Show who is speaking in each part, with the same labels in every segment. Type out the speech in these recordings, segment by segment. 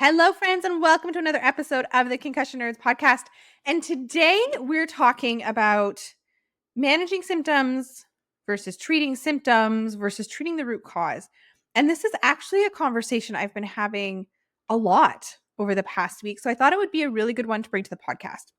Speaker 1: Hello, friends, and welcome to another episode of the Concussion Nerds podcast. And today we're talking about managing symptoms versus treating the root cause. And this is actually a conversation I've been having a lot over the past week. So I thought it would be a really good one to bring to the podcast.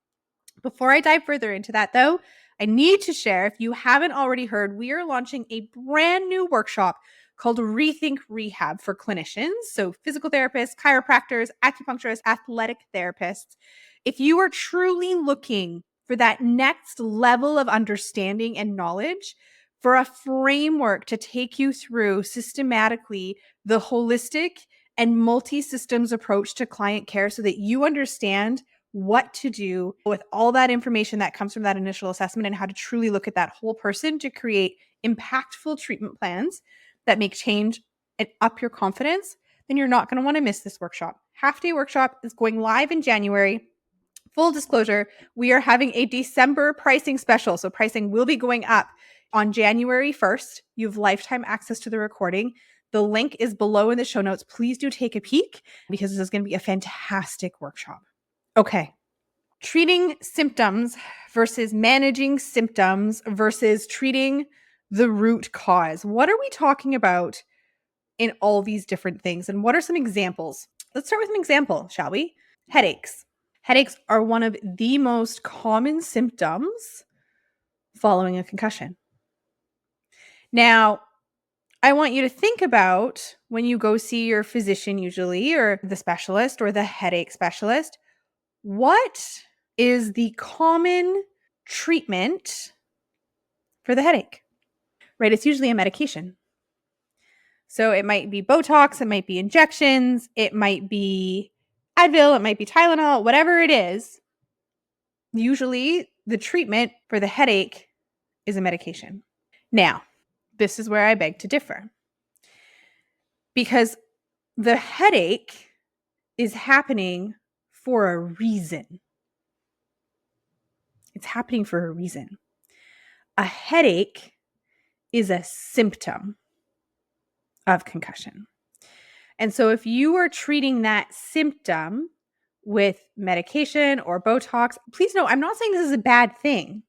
Speaker 1: Before I dive further into that, though, I need to share, if you haven't already heard, we are launching a brand new workshop called Rethink Rehab for clinicians. So physical therapists, chiropractors, acupuncturists, athletic therapists. If you are truly looking for that next level of understanding and knowledge, for a framework to take you through systematically the holistic and multi-systems approach to client care so that you understand what to do with all that information that comes from that initial assessment and how to truly look at that whole person to create impactful treatment plans that make change and up your confidence, then you're not going to want to miss this workshop. Half-day workshop is going live in January. Full disclosure, we are having a December pricing special. So pricing will be going up on January 1st. You have lifetime access to the recording. The link is below in the show notes. Please do take a peek because this is going to be a fantastic workshop. Okay. Treating symptoms versus managing symptoms versus treating the root cause. What are we talking about in all these different things? And what are some examples? Let's start with an example, shall we? Headaches. Headaches are one of the most common symptoms following a concussion. Now, I want you to think about when you go see your physician usually, or the specialist or the headache specialist, what is the common treatment for the headache? Right? It's usually a medication. So it might be Botox, it might be injections, it might be Advil, it might be Tylenol, whatever it is. Usually the treatment for the headache is a medication. Now, this is where I beg to differ. Because the headache is happening for a reason. It's happening for a reason. A headache is a symptom of concussion. And so if you are treating that symptom with medication or Botox, please know, I'm not saying this is a bad thing,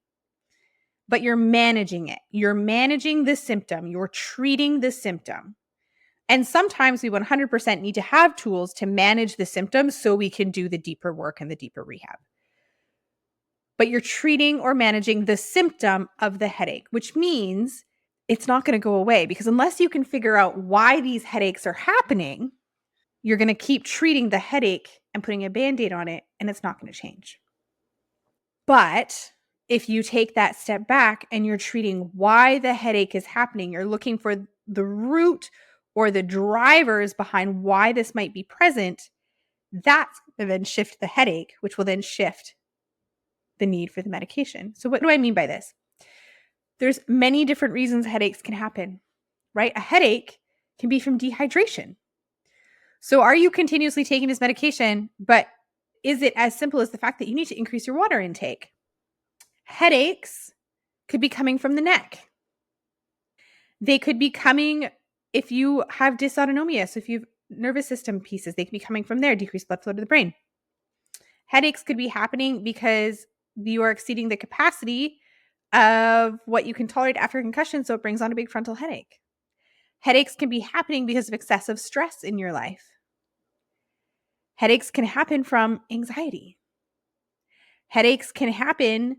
Speaker 1: but you're managing it. You're managing the symptom. You're treating the symptom. And sometimes we 100% need to have tools to manage the symptoms so we can do the deeper work and the deeper rehab. But you're treating or managing the symptom of the headache, which means it's not going to go away, because unless you can figure out why these headaches are happening, you're going to keep treating the headache and putting a Band-Aid on it, and it's not going to change. But if you take that step back and you're treating why the headache is happening, you're looking for the root or the drivers behind why this might be present, that's going to then shift the headache, which will then shift the need for the medication. So what do I mean by this? There's many different reasons headaches can happen, right? A headache can be from dehydration. So are you continuously taking this medication, but is it as simple as the fact that you need to increase your water intake? Headaches could be coming from the neck. They could be coming if you have dysautonomia. So if you have nervous system pieces, they could be coming from there, decreased blood flow to the brain. Headaches could be happening because you are exceeding the capacity of what you can tolerate after a concussion, so it brings on a big frontal headache. Headaches can be happening because of excessive stress in your life. Headaches can happen from anxiety. Headaches can happen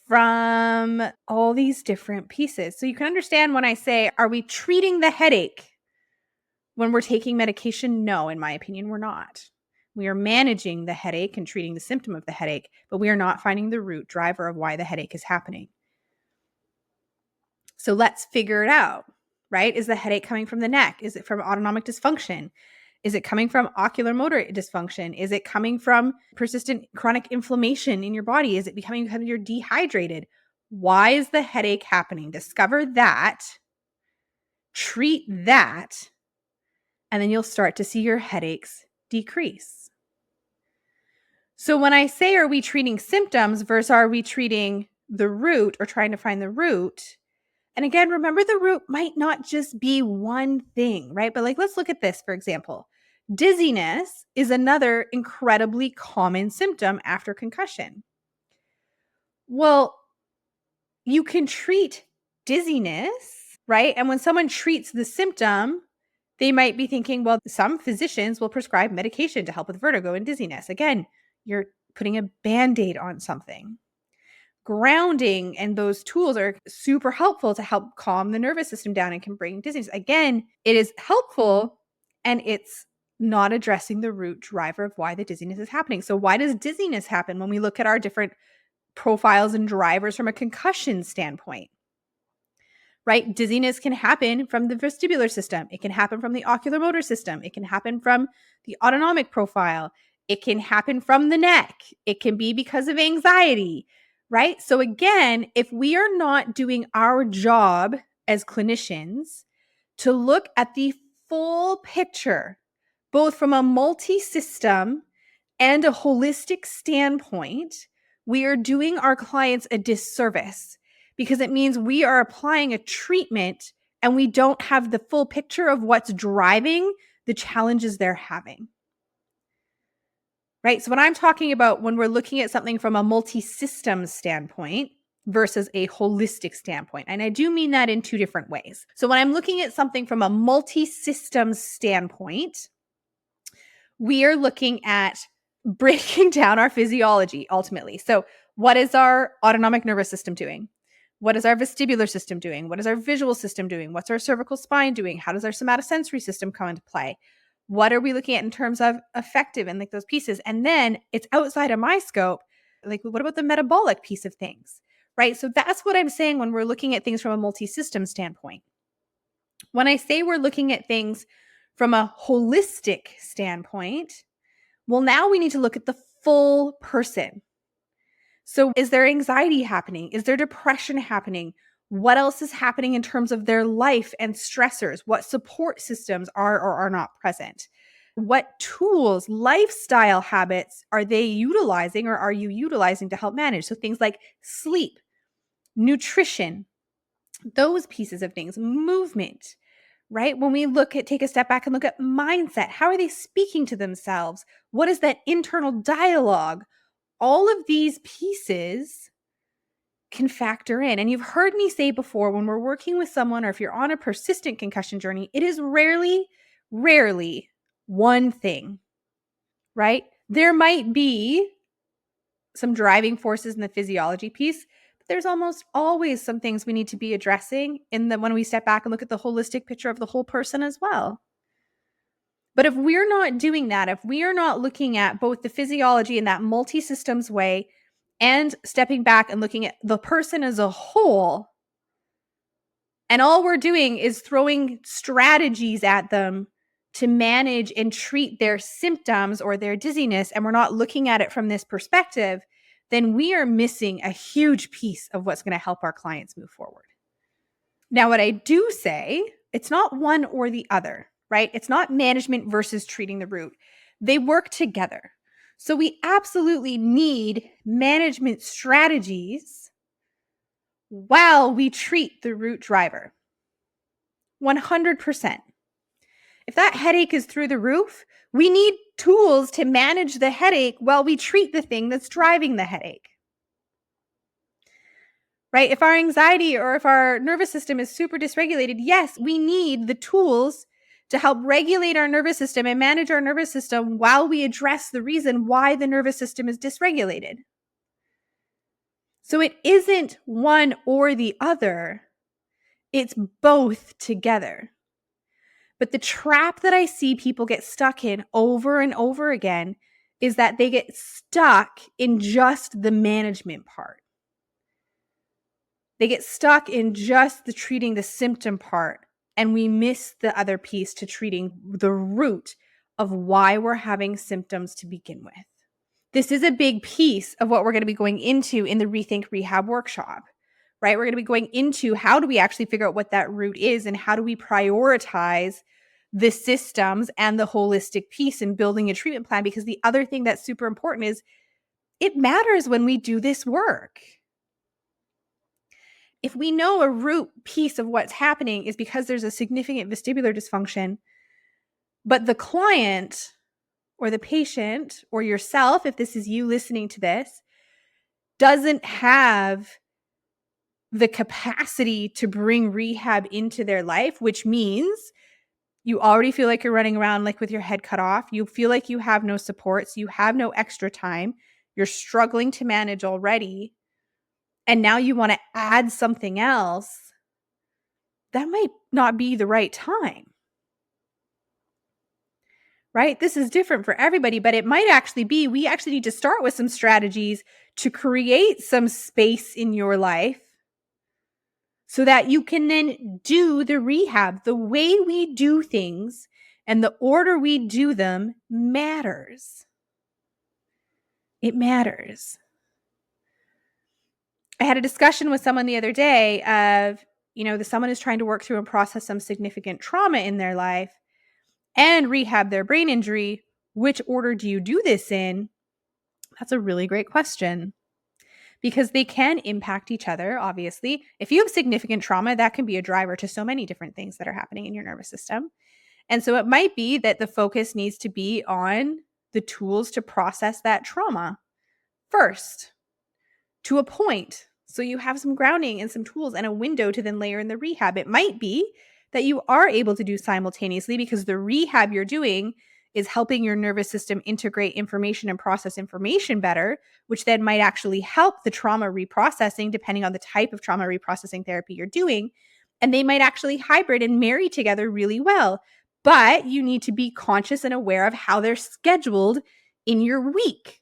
Speaker 1: from all these different pieces. So you can understand when I say, are we treating the headache when we're taking medication? No, in my opinion, we're not. We are managing the headache and treating the symptom of the headache, but we are not finding the root driver of why the headache is happening. So let's figure it out, right? Is the headache coming from the neck? Is it from autonomic dysfunction? Is it coming from ocular motor dysfunction? Is it coming from persistent chronic inflammation in your body? Is it becoming because you're dehydrated? Why is the headache happening? Discover that, treat that, and then you'll start to see your headaches decrease. So when I say, are we treating symptoms versus are we treating the root or trying to find the root? And again, remember, the root might not just be one thing, right? But like, let's look at this, for example. Dizziness is another incredibly common symptom after concussion. Well, you can treat dizziness, right? And when someone treats the symptom, they might be thinking, well, some physicians will prescribe medication to help with vertigo and dizziness. Again, you're putting a band-aid on something. Grounding and those tools are super helpful to help calm the nervous system down and can bring dizziness. Again, it is helpful and it's not addressing the root driver of why the dizziness is happening. So why does dizziness happen when we look at our different profiles and drivers from a concussion standpoint? Right? Dizziness can happen from the vestibular system. It can happen from the oculomotor system. It can happen from the autonomic profile. It can happen from the neck. It can be because of anxiety, right? So again, if we are not doing our job as clinicians to look at the full picture, both from a multi-system and a holistic standpoint, we are doing our clients a disservice because it means we are applying a treatment and we don't have the full picture of what's driving the challenges they're having. Right? So what I'm talking about when we're looking at something from a multi-system standpoint versus a holistic standpoint, and I do mean that in two different ways. So when I'm looking at something from a multi-system standpoint, we are looking at breaking down our physiology ultimately. So what is our autonomic nervous system doing? What is our vestibular system doing? What is our visual system doing? What's our cervical spine doing? How does our somatosensory system come into play? What are we looking at in terms of affective and like those pieces? And then it's outside of my scope. Like, what about the metabolic piece of things? Right? So that's what I'm saying when we're looking at things from a multi-system standpoint. When I say we're looking at things from a holistic standpoint, well, now we need to look at the full person. So is there anxiety happening? Is there depression happening? What else is happening in terms of their life and stressors? What support systems are or are not present? What tools, lifestyle habits are they utilizing or are you utilizing to help manage? So things like sleep, nutrition, those pieces of things, movement, right? When we take a step back and look at mindset, how are they speaking to themselves? What is that internal dialogue? All of these pieces can factor in. And you've heard me say before, when we're working with someone or if you're on a persistent concussion journey, it is rarely one thing, right? There might be some driving forces in the physiology piece, but there's almost always some things we need to be addressing when we step back and look at the holistic picture of the whole person as well. But if we're not doing that, if we are not looking at both the physiology in that multi-systems way and stepping back and looking at the person as a whole, and all we're doing is throwing strategies at them to manage and treat their symptoms or their dizziness, and we're not looking at it from this perspective, then we are missing a huge piece of what's going to help our clients move forward. Now, what I do say, it's not one or the other, right? It's not management versus treating the root. They work together. So we absolutely need management strategies while we treat the root driver. 100%. If that headache is through the roof, we need tools to manage the headache while we treat the thing that's driving the headache. Right? If our anxiety or if our nervous system is super dysregulated, yes, we need the tools to help regulate our nervous system and manage our nervous system while we address the reason why the nervous system is dysregulated. So it isn't one or the other. It's both together. But the trap that I see people get stuck in over and over again is that they get stuck in just the management part. They get stuck in just the treating the symptom part, and we miss the other piece to treating the root of why we're having symptoms to begin with. This is a big piece of what we're going to be going into in the Rethink Rehab workshop, right? We're going to be going into how do we actually figure out what that root is and how do we prioritize the systems and the holistic piece in building a treatment plan, because the other thing that's super important is it matters when we do this work. If we know a root piece of what's happening is because there's a significant vestibular dysfunction, But the client or the patient or yourself, if this is you listening to this, doesn't have the capacity to bring rehab into their life, which means you already feel like you're running around like with your head cut off. You feel like you have no supports. You have no extra time. You're struggling to manage already. And now you want to add something else. That might not be the right time. Right? This is different for everybody, but it might actually be we actually need to start with some strategies to create some space in your life so that you can then do the rehab. The way we do things and the order we do them matters. It matters. I had a discussion with someone the other day of, someone is trying to work through and process some significant trauma in their life and rehab their brain injury. Which order do you do this in? That's a really great question because they can impact each other, obviously. If you have significant trauma, that can be a driver to so many different things that are happening in your nervous system. And so it might be that the focus needs to be on the tools to process that trauma first to a point. So you have some grounding and some tools and a window to then layer in the rehab. It might be that you are able to do simultaneously because the rehab you're doing is helping your nervous system integrate information and process information better, which then might actually help the trauma reprocessing depending on the type of trauma reprocessing therapy you're doing. And they might actually hybrid and marry together really well. But you need to be conscious and aware of how they're scheduled in your week.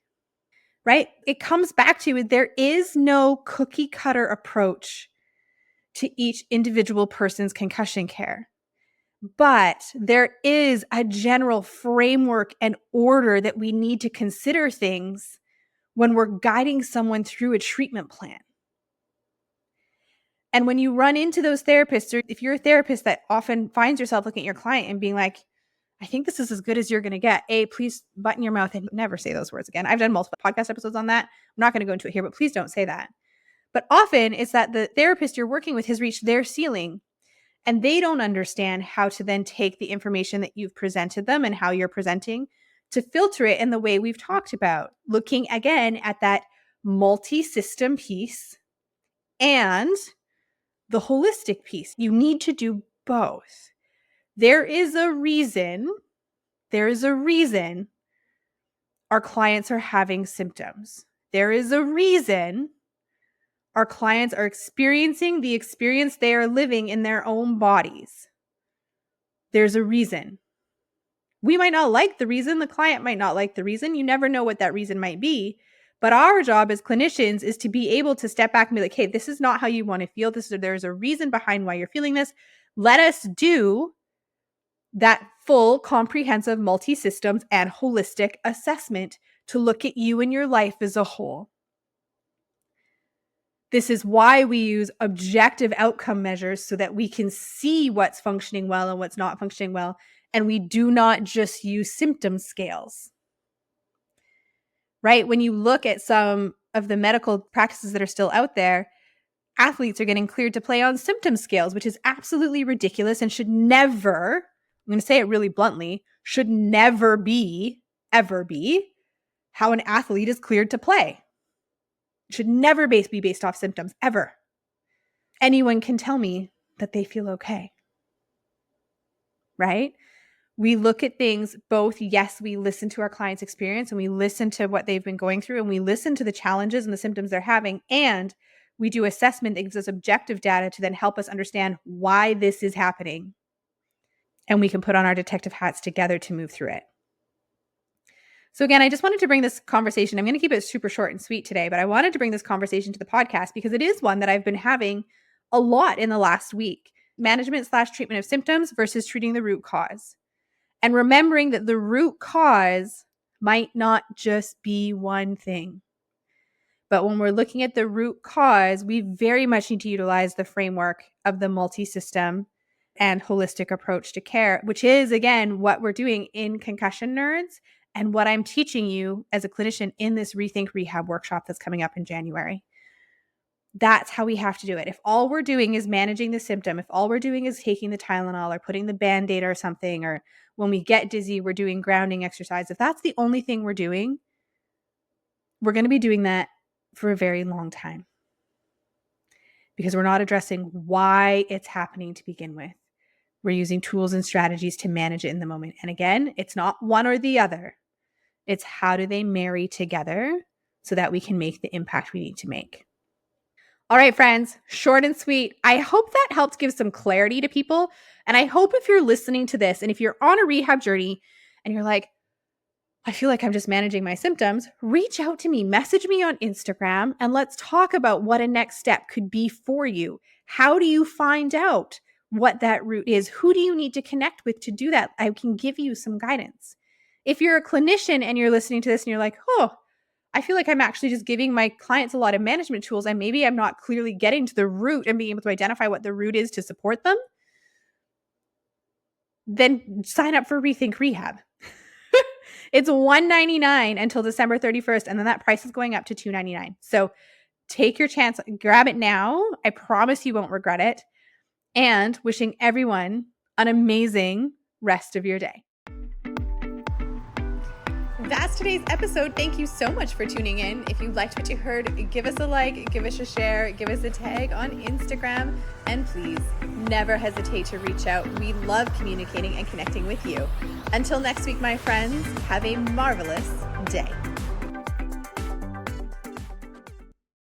Speaker 1: Right? It comes back to there is no cookie cutter approach to each individual person's concussion care. But there is a general framework and order that we need to consider things when we're guiding someone through a treatment plan. And when you run into those therapists, or if you're a therapist that often finds yourself looking at your client and being like, I think this is as good as you're going to get. Please button your mouth and never say those words again. I've done multiple podcast episodes on that. I'm not going to go into it here, but please don't say that. But often it's that the therapist you're working with has reached their ceiling and they don't understand how to then take the information that you've presented them and how you're presenting to filter it in the way we've talked about, looking again at that multi-system piece and the holistic piece. You need to do both. There is a reason our clients are having symptoms. There is a reason our clients are experiencing the experience they are living in their own bodies. There's a reason. We might not like the reason. The client might not like the reason. You never know what that reason might be. But our job as clinicians is to be able to step back and be like, hey, this is not how you want to feel. There's a reason behind why you're feeling this. Let us do that full, comprehensive, multi-systems and holistic assessment to look at you and your life as a whole. This is why we use objective outcome measures so that we can see what's functioning well and what's not functioning well. And we do not just use symptom scales. Right? When you look at some of the medical practices that are still out there, athletes are getting cleared to play on symptom scales, which is absolutely ridiculous and should never, I'm going to say it really bluntly, should never be, ever be, how an athlete is cleared to play. It should never be based off symptoms, ever. Anyone can tell me that they feel okay. Right? We look at things both, yes, we listen to our client's experience and we listen to what they've been going through and we listen to the challenges and the symptoms they're having, and we do assessment that gives us objective data to then help us understand why this is happening. And we can put on our detective hats together to move through it. So again, I just wanted to bring this conversation. I'm going to keep it super short and sweet today, but I wanted to bring this conversation to the podcast because it is one that I've been having a lot in the last week. Management/treatment of symptoms versus treating the root cause. And remembering that the root cause might not just be one thing. But when we're looking at the root cause, we very much need to utilize the framework of the multi-system and holistic approach to care, which is, again, what we're doing in Concussion Nerds and what I'm teaching you as a clinician in this Rethink Rehab workshop that's coming up in January. That's how we have to do it. If all we're doing is managing the symptom, if all we're doing is taking the Tylenol or putting the Band-Aid or something, or when we get dizzy, we're doing grounding exercise, if that's the only thing we're doing, we're going to be doing that for a very long time because we're not addressing why it's happening to begin with. We're using tools and strategies to manage it in the moment. And again, it's not one or the other. It's how do they marry together so that we can make the impact we need to make. All right, friends, short and sweet. I hope that helped give some clarity to people. And I hope if you're listening to this and if you're on a rehab journey and you're like, I feel like I'm just managing my symptoms, reach out to me, message me on Instagram, and let's talk about what a next step could be for you. How do you find out what that route is? Who do you need to connect with to do that? I can give you some guidance. If you're a clinician and you're listening to this and you're like, oh, I feel like I'm actually just giving my clients a lot of management tools and maybe I'm not clearly getting to the root and being able to identify what the root is to support them, then sign up for Rethink Rehab. It's $199 until December 31st, and then that price is going up to $299. So take your chance, grab it now. I promise you won't regret it. And wishing everyone an amazing rest of your day. That's today's episode. Thank you so much for tuning in. If you liked what you heard, give us a like, give us a share, give us a tag on Instagram, and please never hesitate to reach out. We love communicating and connecting with you. Until next week, my friends, have a marvelous day.